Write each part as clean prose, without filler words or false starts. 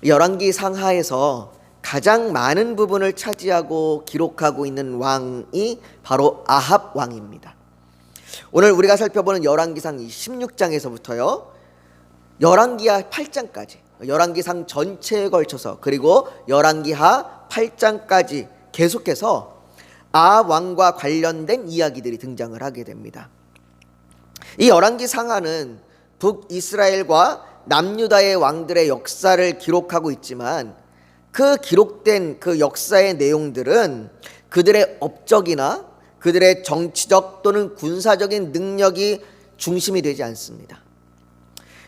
열왕기 상하에서 가장 많은 부분을 차지하고 기록하고 있는 왕이 바로 아합 왕입니다. 오늘 우리가 살펴보는 열왕기상 16장에서부터요 열왕기하 8장까지, 열왕기상 전체에 걸쳐서, 그리고 열왕기하 8장까지 계속해서 아합 왕과 관련된 이야기들이 등장을 하게 됩니다. 이 열왕기 상하는 북이스라엘과 남유다의 왕들의 역사를 기록하고 있지만, 그 기록된 그 역사의 내용들은 그들의 업적이나 그들의 정치적 또는 군사적인 능력이 중심이 되지 않습니다.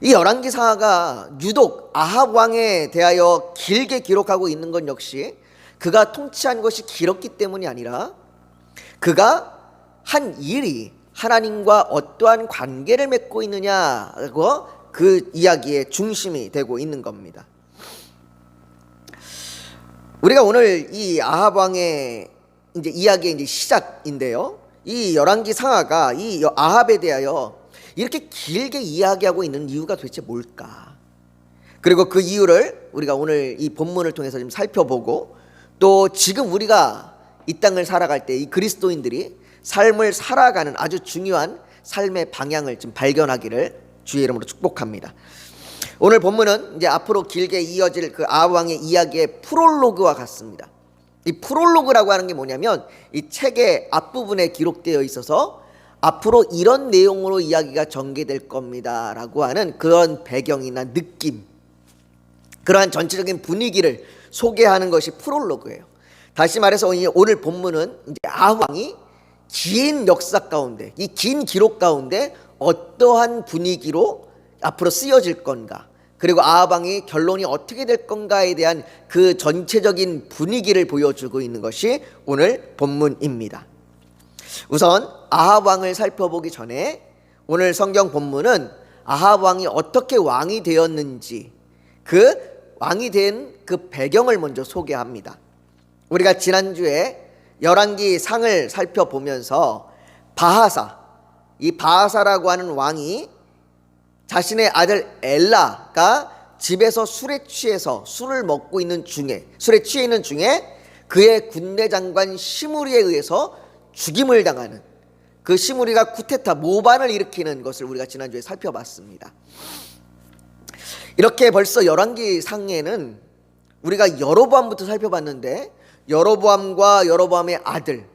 이 열왕기 상하가 유독 아합 왕에 대하여 길게 기록하고 있는 것 역시 그가 통치한 것이 길었기 때문이 아니라 그가 한 일이 하나님과 어떠한 관계를 맺고 있느냐고 그 이야기의 중심이 되고 있는 겁니다. 우리가 오늘 이 아합 왕의 이제 이야기의 이제 시작인데요, 이 열왕기 상하가 이 아합에 대하여 이렇게 길게 이야기하고 있는 이유가 도대체 뭘까? 그리고 그 이유를 우리가 오늘 이 본문을 통해서 좀 살펴보고, 또 지금 우리가 이 땅을 살아갈 때 이 그리스도인들이 삶을 살아가는 아주 중요한 삶의 방향을 좀 발견하기를 주의 이름으로 축복합니다. 오늘 본문은 이제 앞으로 길게 이어질 그 아합 왕의 이야기의 프롤로그와 같습니다. 이 프롤로그라고 하는 게 뭐냐면 이 책의 앞부분에 기록되어 있어서 앞으로 이런 내용으로 이야기가 전개될 겁니다 라고 하는 그런 배경이나 느낌, 그러한 전체적인 분위기를 소개하는 것이 프롤로그예요. 다시 말해서 오늘 본문은 이제 아합 왕이 긴 역사 가운데, 이 긴 기록 가운데 어떠한 분위기로 앞으로 쓰여질 건가, 그리고 아합 왕의 결론이 어떻게 될 건가에 대한 그 전체적인 분위기를 보여주고 있는 것이 오늘 본문입니다. 우선 아합 왕을 살펴보기 전에 오늘 성경 본문은 아합 왕이 어떻게 왕이 되었는지, 그 왕이 된 그 배경을 먼저 소개합니다. 우리가 지난주에 열왕기 상을 살펴보면서 이 바하사라고 하는 왕이 자신의 아들 엘라가 집에서 술에 취해 있는 중에 그의 군대 장관 시므리에 의해서 죽임을 당하는, 그 시므리가 쿠데타 모반을 일으키는 것을 우리가 지난주에 살펴봤습니다. 이렇게 벌써 열왕기 상에는 우리가 여로보암부터 살펴봤는데, 여로보암과 여로보암의 아들,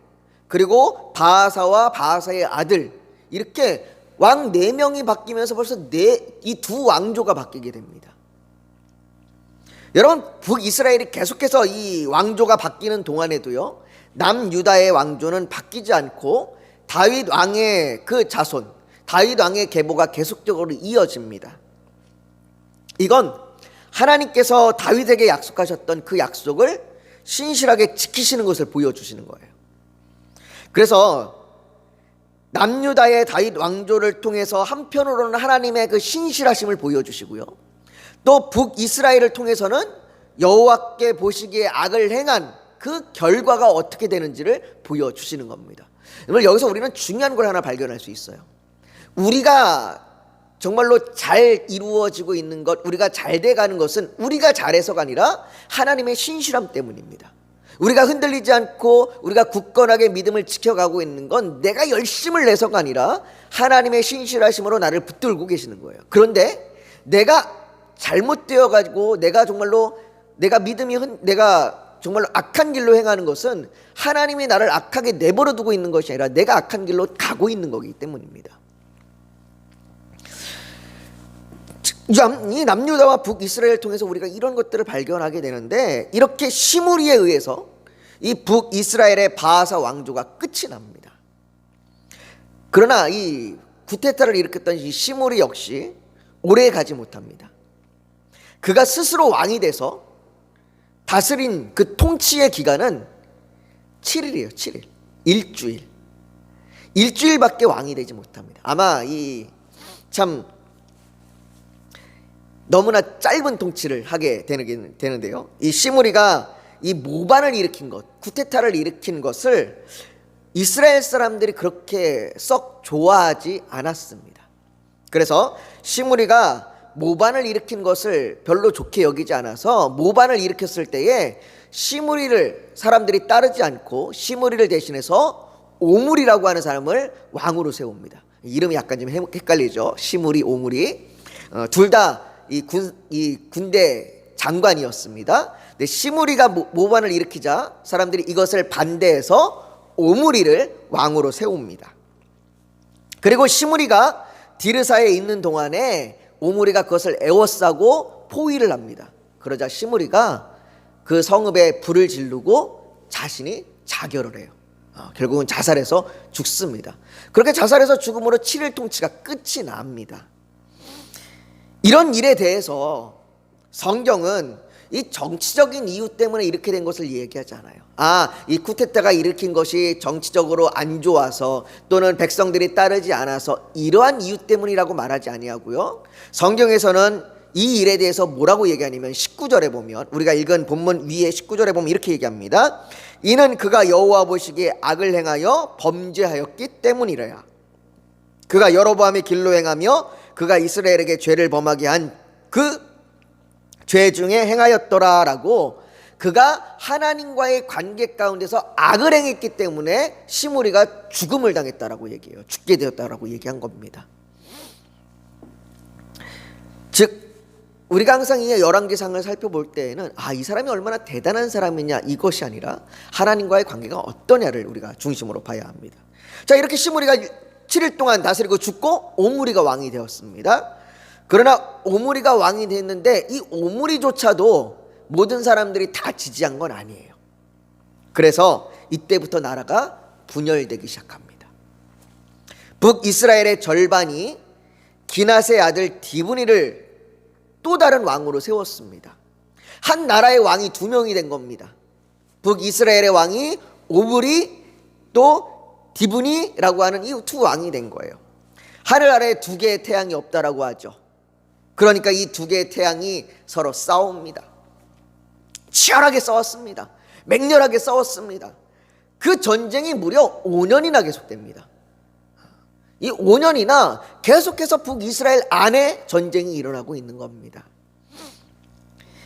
그리고 바하사와 바하사의 아들, 이렇게 왕 4명이 바뀌면서 벌써 이 두 왕조가 바뀌게 됩니다. 여러분, 북이스라엘이 계속해서 이 왕조가 바뀌는 동안에도요, 남유다의 왕조는 바뀌지 않고 다윗 왕의 그 자손, 다윗 왕의 계보가 계속적으로 이어집니다. 이건 하나님께서 다윗에게 약속하셨던 그 약속을 신실하게 지키시는 것을 보여주시는 거예요. 그래서 남유다의 다윗 왕조를 통해서 한편으로는 하나님의 그 신실하심을 보여주시고요, 또 북이스라엘을 통해서는 여호와께 보시기에 악을 행한 그 결과가 어떻게 되는지를 보여주시는 겁니다. 여기서 우리는 중요한 걸 하나 발견할 수 있어요. 우리가 정말로 잘 이루어지고 있는 것, 우리가 잘 돼가는 것은 우리가 잘해서가 아니라 하나님의 신실함 때문입니다. 우리가 흔들리지 않고 우리가 굳건하게 믿음을 지켜가고 있는 건 내가 열심을 내서가 아니라 하나님의 신실하심으로 나를 붙들고 계시는 거예요. 그런데 내가 잘못되어 가지고 내가 정말로 내가 정말로 악한 길로 행하는 것은 하나님이 나를 악하게 내버려 두고 있는 것이 아니라 내가 악한 길로 가고 있는 거기 때문입니다. 이 남유다와 북이스라엘을 통해서 우리가 이런 것들을 발견하게 되는데, 이렇게 시므리에 의해서 이 북이스라엘의 바하사 왕조가 끝이 납니다. 그러나 이 쿠데타를 일으켰던 이 시므리 역시 오래 가지 못합니다. 그가 스스로 왕이 돼서 다스린 그 통치의 기간은 7일이에요. 7일. 일주일밖에 왕이 되지 못합니다. 아마 너무나 짧은 통치를 하게 되는데요, 이 시므리가 이 모반을 일으킨 것, 쿠데타를 일으킨 것을 이스라엘 사람들이 그렇게 썩 좋아하지 않았습니다. 그래서 시므리가 모반을 일으킨 것을 별로 좋게 여기지 않아서 모반을 일으켰을 때에 시므리를 사람들이 따르지 않고 시므리를 대신해서 오므리라고 하는 사람을 왕으로 세웁니다. 이름이 약간 좀 헷갈리죠. 시므리, 오므리. 둘 다 이 군대 장관이었습니다. 근데 시므리가 모반을 일으키자 사람들이 이것을 반대해서 오므리를 왕으로 세웁니다. 그리고 시므리가 디르사에 있는 동안에 오므리가 그것을 애워싸고 포위를 합니다. 그러자 시므리가 그 성읍에 불을 지르고 자신이 자결을 해요. 결국은 자살해서 죽습니다. 그렇게 자살해서 죽음으로 7일 통치가 끝이 납니다. 이런 일에 대해서 성경은 이 정치적인 이유 때문에 이렇게 된 것을 얘기하지 않아요. 이 쿠데타가 일으킨 것이 정치적으로 안 좋아서 또는 백성들이 따르지 않아서 이러한 이유 때문이라고 말하지 아니하고요. 성경에서는 이 일에 대해서 뭐라고 얘기하냐면 19절에 보면, 우리가 읽은 본문 위에 19절에 보면 이렇게 얘기합니다. 이는 그가 여호와 보시기에 악을 행하여 범죄하였기 때문이라야. 그가 여로보암의 길로 행하며 그가 이스라엘에게 죄를 범하게 한 그 죄 중에 행하였더라라고, 그가 하나님과의 관계 가운데서 악을 행했기 때문에 시므리가 죽음을 당했다라고 얘기해요. 죽게 되었다라고 얘기한 겁니다. 즉 우리가 항상 이 열왕기상을 살펴볼 때에는 이 사람이 얼마나 대단한 사람이냐 이것이 아니라 하나님과의 관계가 어떠냐를 우리가 중심으로 봐야 합니다. 자, 이렇게 시므리가 7일 동안 다스리고 죽고 오므리가 왕이 되었습니다. 그러나 오므리가 왕이 됐는데 이 오므리조차도 모든 사람들이 다 지지한 건 아니에요. 그래서 이때부터 나라가 분열되기 시작합니다. 북이스라엘의 절반이 기낫의 아들 디브니를 또 다른 왕으로 세웠습니다. 한 나라의 왕이 두 명이 된 겁니다. 북이스라엘의 왕이 오므리, 또 디브니라고 하는 이 두 왕이 된 거예요. 하늘 아래에 두 개의 태양이 없다라고 하죠. 그러니까 이 두 개의 태양이 서로 싸웁니다. 치열하게 싸웠습니다. 맹렬하게 싸웠습니다. 그 전쟁이 무려 5년이나 계속됩니다. 이 5년이나 계속해서 북이스라엘 안에 전쟁이 일어나고 있는 겁니다.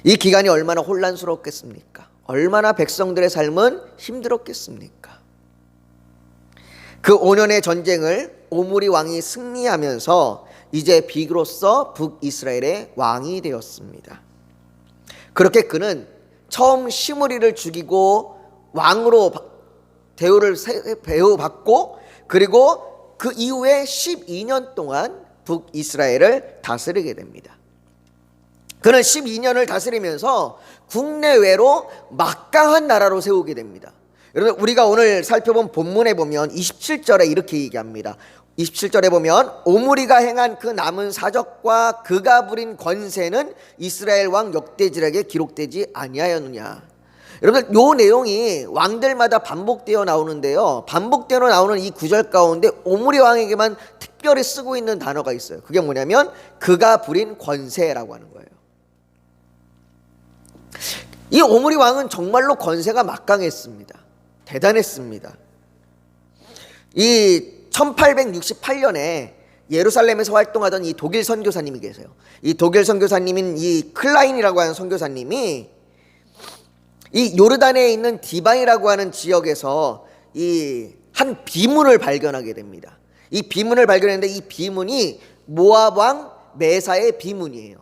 이 기간이 얼마나 혼란스럽겠습니까? 얼마나 백성들의 삶은 힘들었겠습니까? 그 5년의 전쟁을 오므리 왕이 승리하면서 이제 비로소 북이스라엘의 왕이 되었습니다. 그렇게 그는 처음 시므리를 죽이고 왕으로 대우받고, 그리고 그 이후에 12년 동안 북이스라엘을 다스리게 됩니다. 그는 12년을 다스리면서 국내외로 막강한 나라로 세우게 됩니다. 여러분, 우리가 오늘 살펴본 본문에 보면 27절에 이렇게 얘기합니다. 27절에 보면 오므리가 행한 그 남은 사적과 그가 부린 권세는 이스라엘 왕 역대지략에 기록되지 아니하였느냐. 여러분, 요 내용이 왕들마다 반복되어 나오는데요, 반복되어 나오는 이 구절 가운데 오므리 왕에게만 특별히 쓰고 있는 단어가 있어요. 그게 뭐냐면 그가 부린 권세라고 하는 거예요. 이 오므리 왕은 정말로 권세가 막강했습니다. 대단했습니다. 이 1868년에 예루살렘에서 활동하던 이 독일 선교사님이 계세요. 이 독일 선교사님인 이 클라인이라고 하는 선교사님이 이 요르단에 있는 디반이라고 하는 지역에서 이 한 비문을 발견하게 됩니다. 이 비문을 발견했는데 이 비문이 모압 왕 메사의 비문이에요.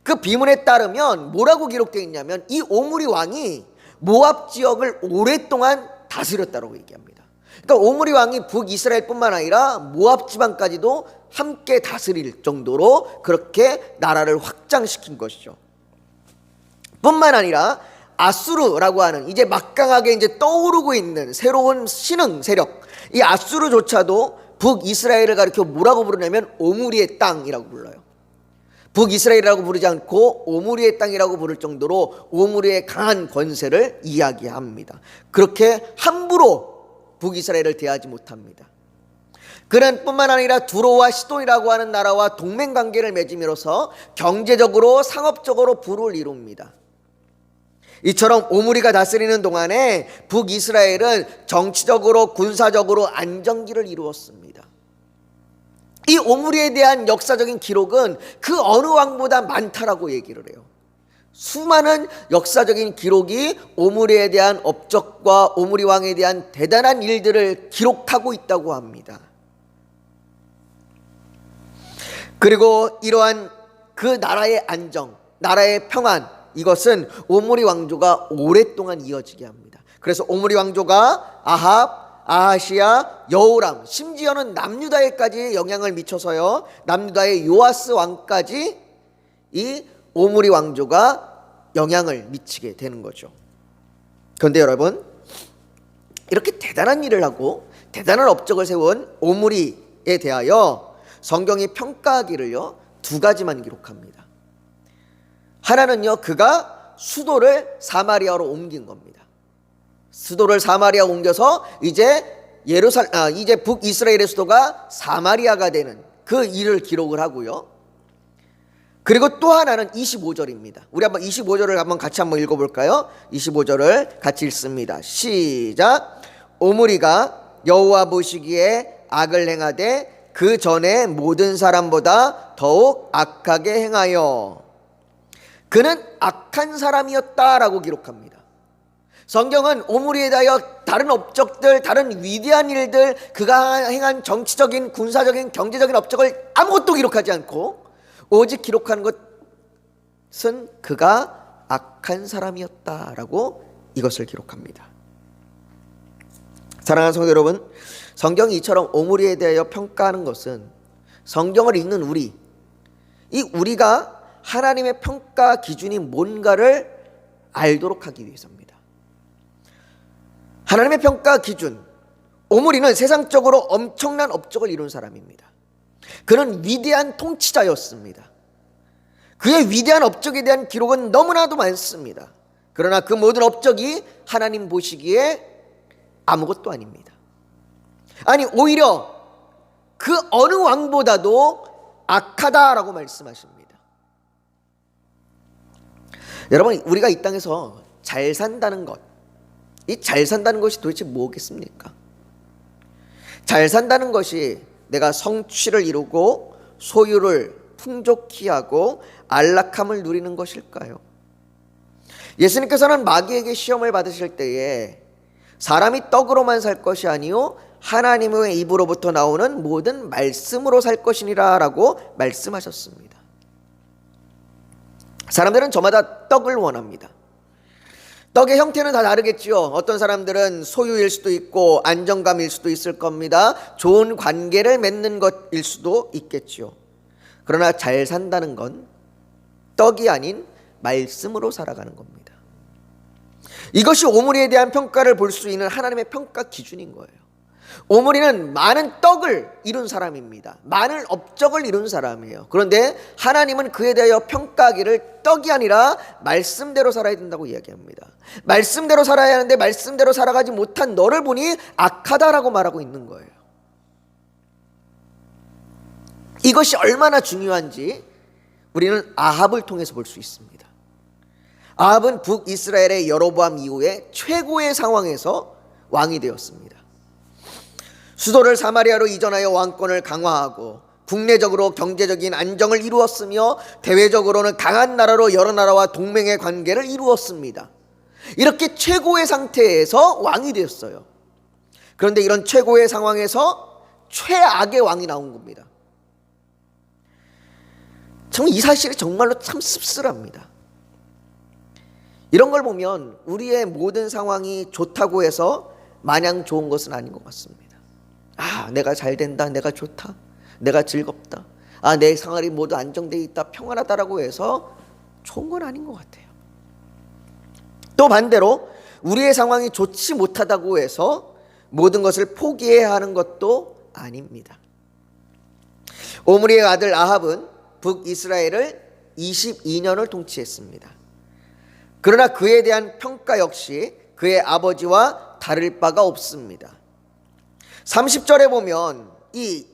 그 비문에 따르면 뭐라고 기록되어 있냐면 이 오므리 왕이 모압 지역을 오랫동안 다스렸다고 얘기합니다. 그러니까 오므리 왕이 북이스라엘뿐만 아니라 모압 지방까지도 함께 다스릴 정도로 그렇게 나라를 확장시킨 것이죠. 뿐만 아니라 아수르라고 하는 이제 막강하게 이제 떠오르고 있는 새로운 신흥 세력, 이 아수르조차도 북이스라엘을 가리켜 뭐라고 부르냐면 오므리의 땅이라고 불러요. 북이스라엘이라고 부르지 않고 오므리의 땅이라고 부를 정도로 오므리의 강한 권세를 이야기합니다. 그렇게 함부로 북이스라엘을 대하지 못합니다. 그는 뿐만 아니라 두로와 시돈이라고 하는 나라와 동맹관계를 맺음으로써 경제적으로 상업적으로 부를 이룹니다. 이처럼 오므리가 다스리는 동안에 북이스라엘은 정치적으로 군사적으로 안정기를 이루었습니다. 이 오므리에 대한 역사적인 기록은 그 어느 왕보다 많다라고 얘기를 해요. 수많은 역사적인 기록이 오므리에 대한 업적과 오므리 왕에 대한 대단한 일들을 기록하고 있다고 합니다. 그리고 이러한 그 나라의 안정, 나라의 평안, 이것은 오므리 왕조가 오랫동안 이어지게 합니다. 그래서 오므리 왕조가 아합, 아하시야, 여호람, 심지어는 남유다에까지 영향을 미쳐서요, 남유다의 요아스 왕까지 이 오므리 왕조가 영향을 미치게 되는 거죠. 그런데 여러분, 이렇게 대단한 일을 하고 대단한 업적을 세운 오므리에 대하여 성경이 평가하기를요, 두 가지만 기록합니다. 하나는요, 그가 수도를 사마리아로 옮긴 겁니다. 수도를 사마리아 옮겨서 이제 북이스라엘의 수도가 사마리아가 되는 그 일을 기록을 하고요. 그리고 또 하나는 25절입니다. 우리 한번 25절을 같이 한번 읽어볼까요? 25절을 같이 읽습니다. 시작. 오므리가 여호와 보시기에 악을 행하되 그 전에 모든 사람보다 더욱 악하게 행하여 그는 악한 사람이었다라고 기록합니다. 성경은 오므리에 대하여 다른 업적들, 다른 위대한 일들, 그가 행한 정치적인, 군사적인, 경제적인 업적을 아무것도 기록하지 않고 오직 기록하는 것은 그가 악한 사람이었다라고 이것을 기록합니다. 사랑하는 성도 여러분, 성경이 이처럼 오므리에 대하여 평가하는 것은 성경을 읽는 우리가 하나님의 평가 기준이 뭔가를 알도록 하기 위해서입니다. 하나님의 평가 기준, 오므리는 세상적으로 엄청난 업적을 이룬 사람입니다. 그는 위대한 통치자였습니다. 그의 위대한 업적에 대한 기록은 너무나도 많습니다. 그러나 그 모든 업적이 하나님 보시기에 아무것도 아닙니다. 아니, 오히려 그 어느 왕보다도 악하다라고 말씀하십니다. 여러분, 우리가 이 땅에서 잘 산다는 것, 이 잘 산다는 것이 도대체 뭐겠습니까? 잘 산다는 것이 내가 성취를 이루고 소유를 풍족히 하고 안락함을 누리는 것일까요? 예수님께서는 마귀에게 시험을 받으실 때에 사람이 떡으로만 살 것이 아니요 하나님의 입으로부터 나오는 모든 말씀으로 살 것이니라 라고 말씀하셨습니다. 사람들은 저마다 떡을 원합니다. 떡의 형태는 다 다르겠지요. 어떤 사람들은 소유일 수도 있고 안정감일 수도 있을 겁니다. 좋은 관계를 맺는 것일 수도 있겠지요. 그러나 잘 산다는 건 떡이 아닌 말씀으로 살아가는 겁니다. 이것이 오므리에 대한 평가를 볼 수 있는 하나님의 평가 기준인 거예요. 오므리는 많은 떡을 이룬 사람입니다. 많은 업적을 이룬 사람이에요. 그런데 하나님은 그에 대하여 평가하기를 떡이 아니라 말씀대로 살아야 된다고 이야기합니다. 말씀대로 살아야 하는데 말씀대로 살아가지 못한 너를 보니 악하다라고 말하고 있는 거예요. 이것이 얼마나 중요한지 우리는 아합을 통해서 볼 수 있습니다. 아합은 북이스라엘의 여로보암 이후에 최고의 상황에서 왕이 되었습니다. 수도를 사마리아로 이전하여 왕권을 강화하고 국내적으로 경제적인 안정을 이루었으며 대외적으로는 강한 나라로 여러 나라와 동맹의 관계를 이루었습니다. 이렇게 최고의 상태에서 왕이 되었어요. 그런데 이런 최고의 상황에서 최악의 왕이 나온 겁니다. 정말 이 사실이 정말로 참 씁쓸합니다. 이런 걸 보면 우리의 모든 상황이 좋다고 해서 마냥 좋은 것은 아닌 것 같습니다. 내가 잘 된다, 내가 좋다, 내가 즐겁다, 내 생활이 모두 안정되어 있다, 평안하다라고 해서 좋은 건 아닌 것 같아요. 또 반대로 우리의 상황이 좋지 못하다고 해서 모든 것을 포기해야 하는 것도 아닙니다. 오므리의 아들 아합은 북이스라엘을 22년을 통치했습니다. 그러나 그에 대한 평가 역시 그의 아버지와 다를 바가 없습니다. 30절에 보면 이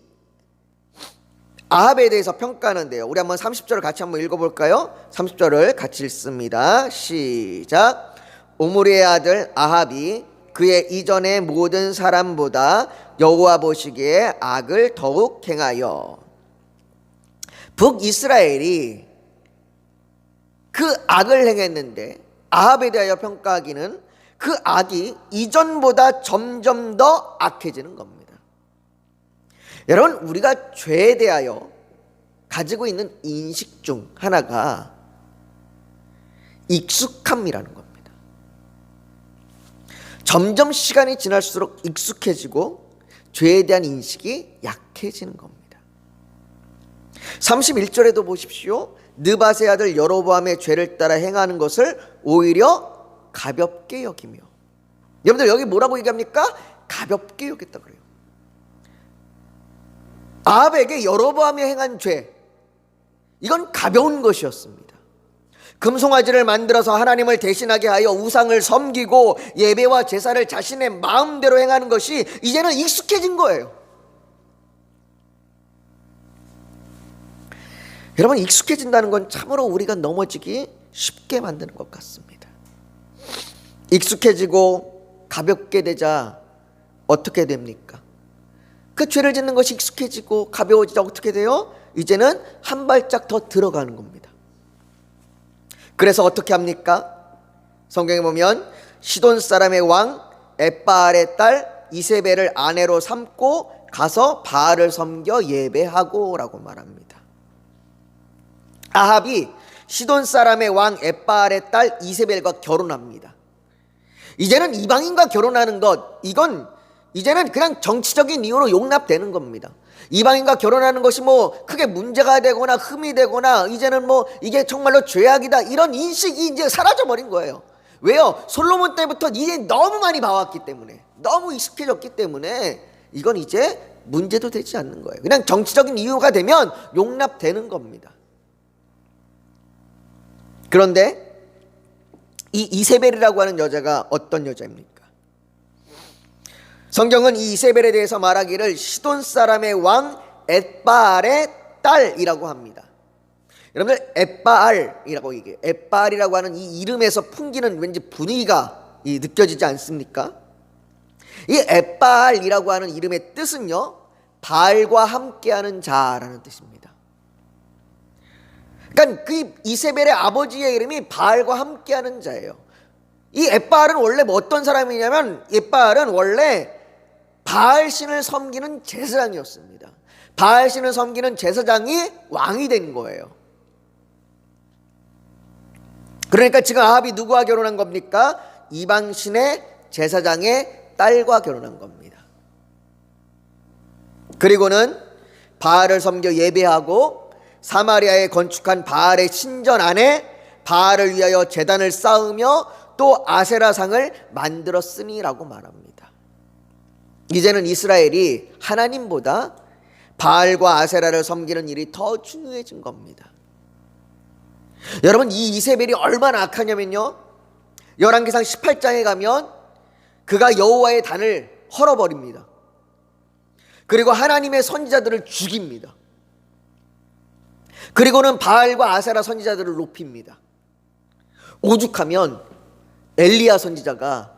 아합에 대해서 평가하는데요. 우리 한번 30절을 같이 한번 읽어볼까요? 30절을 같이 읽습니다. 시작. 오므리의 아들 아합이 그의 이전의 모든 사람보다 여호와 보시기에 악을 더욱 행하여. 북이스라엘이 그 악을 행했는데 아합에 대하여 평가하기는 그 악이 이전보다 점점 더 악해지는 겁니다. 여러분, 우리가 죄에 대하여 가지고 있는 인식 중 하나가 익숙함이라는 겁니다. 점점 시간이 지날수록 익숙해지고 죄에 대한 인식이 약해지는 겁니다. 31절에도 보십시오. 느밧의 아들 여로보암의 죄를 따라 행하는 것을 오히려 가볍게 여기며. 여러분들 여기 뭐라고 얘기합니까? 가볍게 여겼다 그래요. 아합에게 여로보암이 행한 죄, 이건 가벼운 것이었습니다. 금송아지를 만들어서 하나님을 대신하게 하여 우상을 섬기고 예배와 제사를 자신의 마음대로 행하는 것이 이제는 익숙해진 거예요. 여러분, 익숙해진다는 건 참으로 우리가 넘어지기 쉽게 만드는 것 같습니다. 익숙해지고 가볍게 되자 어떻게 됩니까? 그 죄를 짓는 것이 익숙해지고 가벼워지자 어떻게 돼요? 이제는 한 발짝 더 들어가는 겁니다. 그래서 어떻게 합니까? 성경에 보면 시돈 사람의 왕 엣바알의 딸 이세벨을 아내로 삼고 가서 바알을 섬겨 예배하고 라고 말합니다. 아합이 시돈 사람의 왕 엣바알의 딸 이세벨과 결혼합니다. 이제는 이방인과 결혼하는 것, 이건 이제는 그냥 정치적인 이유로 용납되는 겁니다. 이방인과 결혼하는 것이 뭐 크게 문제가 되거나 흠이 되거나 이제는 뭐 이게 정말로 죄악이다, 이런 인식이 이제 사라져버린 거예요. 왜요? 솔로몬 때부터 이제 너무 많이 봐왔기 때문에, 너무 익숙해졌기 때문에 이건 이제 문제도 되지 않는 거예요. 그냥 정치적인 이유가 되면 용납되는 겁니다. 그런데 이 이세벨이라고 하는 여자가 어떤 여자입니까? 성경은 이 이세벨에 대해서 말하기를 시돈 사람의 왕 엣바알의 딸이라고 합니다. 여러분들, 엣바알이라고 얘기해요. 엣바알이라고 하는 이 이름에서 풍기는 왠지 분위기가 느껴지지 않습니까? 이 엣바알이라고 하는 이름의 뜻은요, 바알과 함께하는 자라는 뜻입니다. 그러니까 그 이세벨의 아버지의 이름이 바알과 함께하는 자예요. 이 엣바알은 원래 뭐 어떤 사람이냐면, 엣바알은 원래 바알 신을 섬기는 제사장이었습니다. 바알 신을 섬기는 제사장이 왕이 된 거예요. 그러니까 지금 아합이 누구와 결혼한 겁니까? 이방 신의 제사장의 딸과 결혼한 겁니다. 그리고는 바알을 섬겨 예배하고 사마리아에 건축한 바알의 신전 안에 바알을 위하여 제단을 쌓으며 또 아세라상을 만들었으니라고 말합니다. 이제는 이스라엘이 하나님보다 바알과 아세라를 섬기는 일이 더 중요해진 겁니다. 여러분, 이 이세벨이 얼마나 악하냐면요, 열왕기상 18장에 가면 그가 여호와의 단을 헐어버립니다. 그리고 하나님의 선지자들을 죽입니다. 그리고는 바알과 아세라 선지자들을 높입니다. 오죽하면 엘리야 선지자가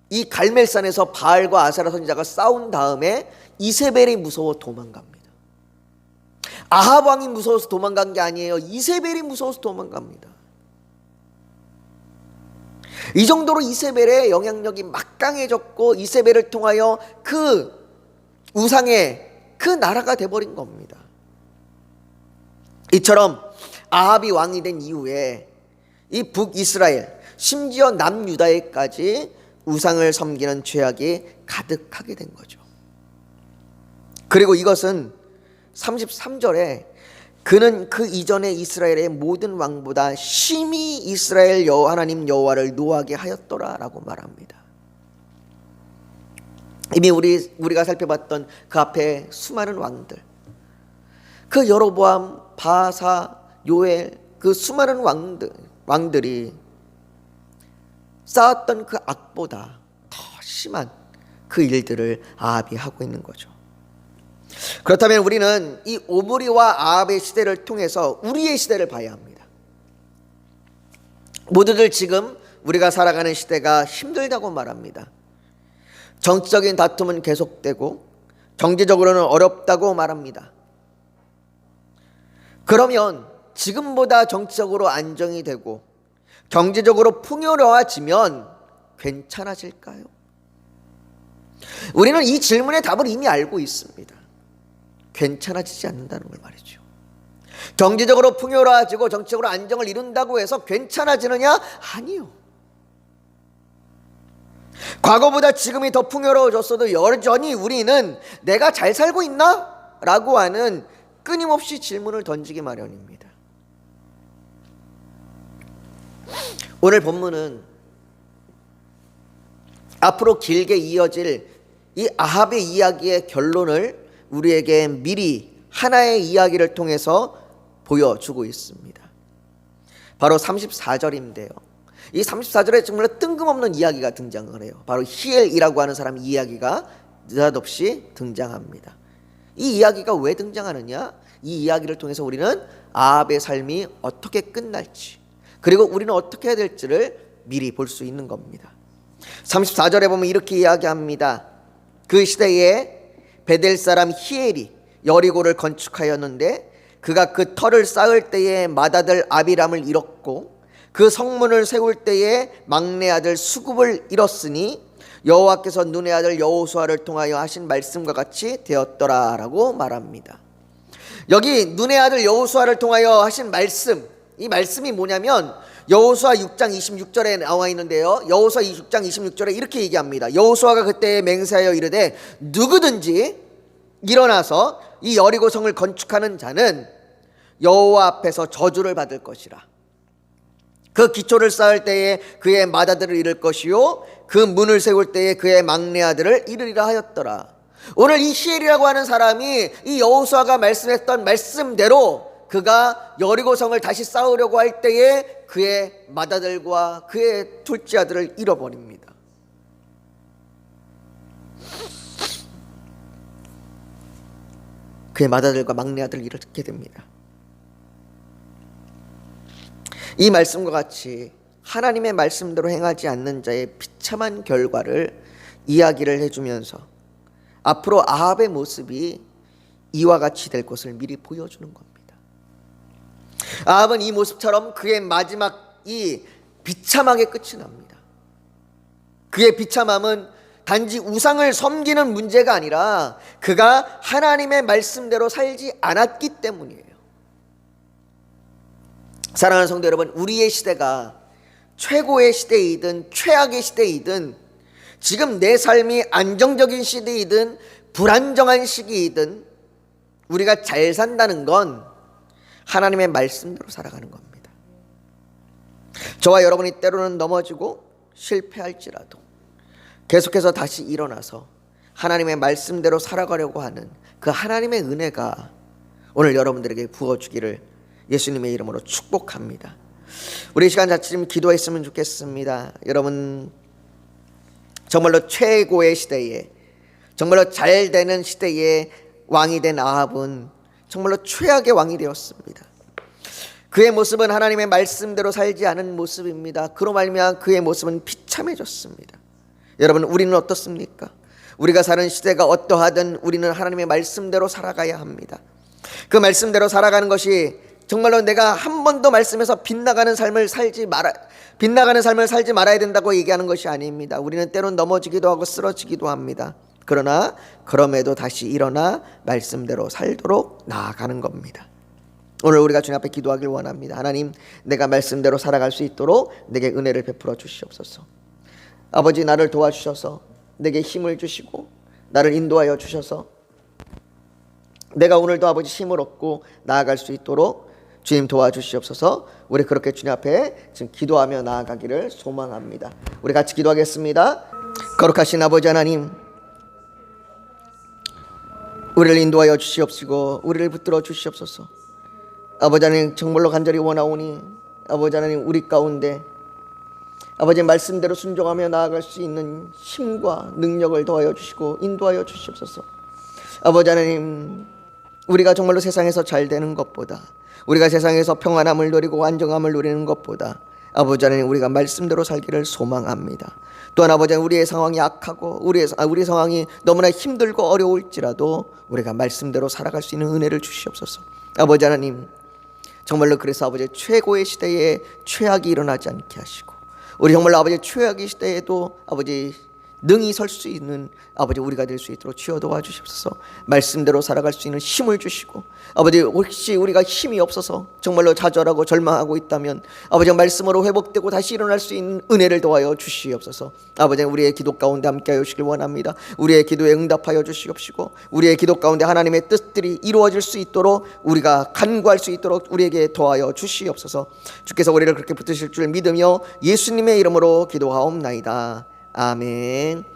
이 갈멜산에서 바알과 아세라 선지자가 싸운 다음에 이세벨이 무서워 도망갑니다. 아합 왕이 무서워서 도망간 게 아니에요. 이세벨이 무서워서 도망갑니다. 이 정도로 이세벨의 영향력이 막강해졌고 이세벨을 통하여 그 우상의 그 나라가 돼버린 겁니다. 이처럼 아합이 왕이 된 이후에 이 북이스라엘, 심지어 남유다에까지 우상을 섬기는 죄악이 가득하게 된 거죠. 그리고 이것은 33절에 그는 그 이전에 이스라엘의 모든 왕보다 심히 이스라엘 하나님 여호와를 노하게 하였더라 라고 말합니다. 이미 우리가 살펴봤던 그 앞에 수많은 왕들, 그 여로보암, 바사, 요엘, 그 수많은 왕들이 쌓았던 그 악보다 더 심한 그 일들을 아합이 하고 있는 거죠. 그렇다면 우리는 이 오므리와 아합의 시대를 통해서 우리의 시대를 봐야 합니다. 모두들 지금 우리가 살아가는 시대가 힘들다고 말합니다. 정치적인 다툼은 계속되고 경제적으로는 어렵다고 말합니다. 그러면 지금보다 정치적으로 안정이 되고 경제적으로 풍요로워지면 괜찮아질까요? 우리는 이 질문의 답을 이미 알고 있습니다. 괜찮아지지 않는다는 걸 말이죠. 경제적으로 풍요로워지고 정치적으로 안정을 이룬다고 해서 괜찮아지느냐? 아니요. 과거보다 지금이 더 풍요로워졌어도 여전히 우리는 내가 잘 살고 있나? 라고 하는 끊임없이 질문을 던지기 마련입니다. 오늘 본문은 앞으로 길게 이어질 이 아합의 이야기의 결론을 우리에게 미리 하나의 이야기를 통해서 보여주고 있습니다. 바로 34절인데요. 이 34절에 정말 뜬금없는 이야기가 등장을 해요. 바로 히엘이라고 하는 사람 이야기가 느닷없이 등장합니다. 이 이야기가 왜 등장하느냐? 이 이야기를 통해서 우리는 아합의 삶이 어떻게 끝날지, 그리고 우리는 어떻게 해야 될지를 미리 볼 수 있는 겁니다. 34절에 보면 이렇게 이야기합니다. 그 시대에 베델 사람 히엘이 여리고를 건축하였는데 그가 그 터를 쌓을 때에 맏아들 아비람을 잃었고 그 성문을 세울 때에 막내 아들 수굽을 잃었으니 여호와께서 눈의 아들 여호수아를 통하여 하신 말씀과 같이 되었더라라고 말합니다. 여기 눈의 아들 여호수아를 통하여 하신 말씀, 이 말씀이 뭐냐면 여호수아 6장 26절에 나와 있는데요. 여호수아 6장 26절에 이렇게 얘기합니다. 여호수아가 그때 맹세하여 이르되 누구든지 일어나서 이 여리고 성을 건축하는 자는 여호와 앞에서 저주를 받을 것이라. 그 기초를 쌓을 때에 그의 맏아들을 잃을 것이요 그 문을 세울 때에 그의 막내 아들을 잃으리라 하였더라. 오늘 이 히엘이라고 하는 사람이 이 여호수아가 말씀했던 말씀대로 그가 여리고성을 다시 쌓으려고 할 때에 그의 맏아들과 그의 둘째 아들을 잃어버립니다. 그의 맏아들과 막내 아들을 잃게 됩니다. 이 말씀과 같이 하나님의 말씀대로 행하지 않는 자의 비참한 결과를 이야기를 해주면서 앞으로 아합의 모습이 이와 같이 될 것을 미리 보여주는 겁니다. 아합은 이 모습처럼 그의 마지막이 비참하게 끝이 납니다. 그의 비참함은 단지 우상을 섬기는 문제가 아니라 그가 하나님의 말씀대로 살지 않았기 때문이에요. 사랑하는 성도 여러분, 우리의 시대가 최고의 시대이든 최악의 시대이든 지금 내 삶이 안정적인 시대이든 불안정한 시기이든 우리가 잘 산다는 건 하나님의 말씀대로 살아가는 겁니다. 저와 여러분이 때로는 넘어지고 실패할지라도 계속해서 다시 일어나서 하나님의 말씀대로 살아가려고 하는 그 하나님의 은혜가 오늘 여러분들에게 부어주기를 예수님의 이름으로 축복합니다. 우리 시간 자칫 좀 기도했으면 좋겠습니다. 여러분, 정말로 최고의 시대에, 정말로 잘 되는 시대에 왕이 된 아합은 정말로 최악의 왕이 되었습니다. 그의 모습은 하나님의 말씀대로 살지 않은 모습입니다. 그로 말미암아 그의 모습은 비참해졌습니다. 여러분, 우리는 어떻습니까? 우리가 사는 시대가 어떠하든 우리는 하나님의 말씀대로 살아가야 합니다. 그 말씀대로 살아가는 것이 정말로 내가 한 번도 말씀에서 빗나가는 삶을 살지 말아야 된다고 얘기하는 것이 아닙니다. 우리는 때론 넘어지기도 하고 쓰러지기도 합니다. 그러나 그럼에도 다시 일어나 말씀대로 살도록 나아가는 겁니다. 오늘 우리가 주님 앞에 기도하길 원합니다. 하나님, 내가 말씀대로 살아갈 수 있도록 내게 은혜를 베풀어 주시옵소서. 아버지, 나를 도와주셔서 내게 힘을 주시고 나를 인도하여 주셔서 내가 오늘도 아버지 힘을 얻고 나아갈 수 있도록 주님 도와주시옵소서. 우리 그렇게 주님 앞에 지금 기도하며 나아가기를 소망합니다. 우리 같이 기도하겠습니다. 거룩하신 아버지 하나님, 우리를 인도하여 주시옵시고 우리를 붙들어 주시옵소서. 아버지 하나님, 정말로 간절히 원하오니 아버지 하나님, 우리 가운데 아버지 말씀대로 순종하며 나아갈 수 있는 힘과 능력을 더하여 주시고 인도하여 주시옵소서. 아버지 하나님, 우리가 정말로 세상에서 잘 되는 것보다, 우리가 세상에서 평안함을 누리고 안정함을 누리는 것보다 아버지 하나님, 우리가 말씀대로 살기를 소망합니다. 또한 아버지 하나님, 우리의 상황이 악하고 우리 상황이 너무나 힘들고 어려울지라도 우리가 말씀대로 살아갈 수 있는 은혜를 주시옵소서. 아버지 하나님, 정말로 그래서 아버지 최고의 시대에 최악이 일어나지 않게 하시고, 우리 정말로 아버지 최악의 시대에도 아버지 능히 설 수 있는 아버지 우리가 될 수 있도록 주여 도와주시옵소서. 말씀대로 살아갈 수 있는 힘을 주시고, 아버지 혹시 우리가 힘이 없어서 정말로 좌절하고 절망하고 있다면 아버지 말씀으로 회복되고 다시 일어날 수 있는 은혜를 도와여 주시옵소서. 아버지 우리의 기도 가운데 함께하여 주시길 원합니다. 우리의 기도에 응답하여 주시옵시고, 우리의 기도 가운데 하나님의 뜻들이 이루어질 수 있도록 우리가 간구할 수 있도록 우리에게 도와여 주시옵소서. 주께서 우리를 그렇게 붙드실 줄 믿으며 예수님의 이름으로 기도하옵나이다. 아멘.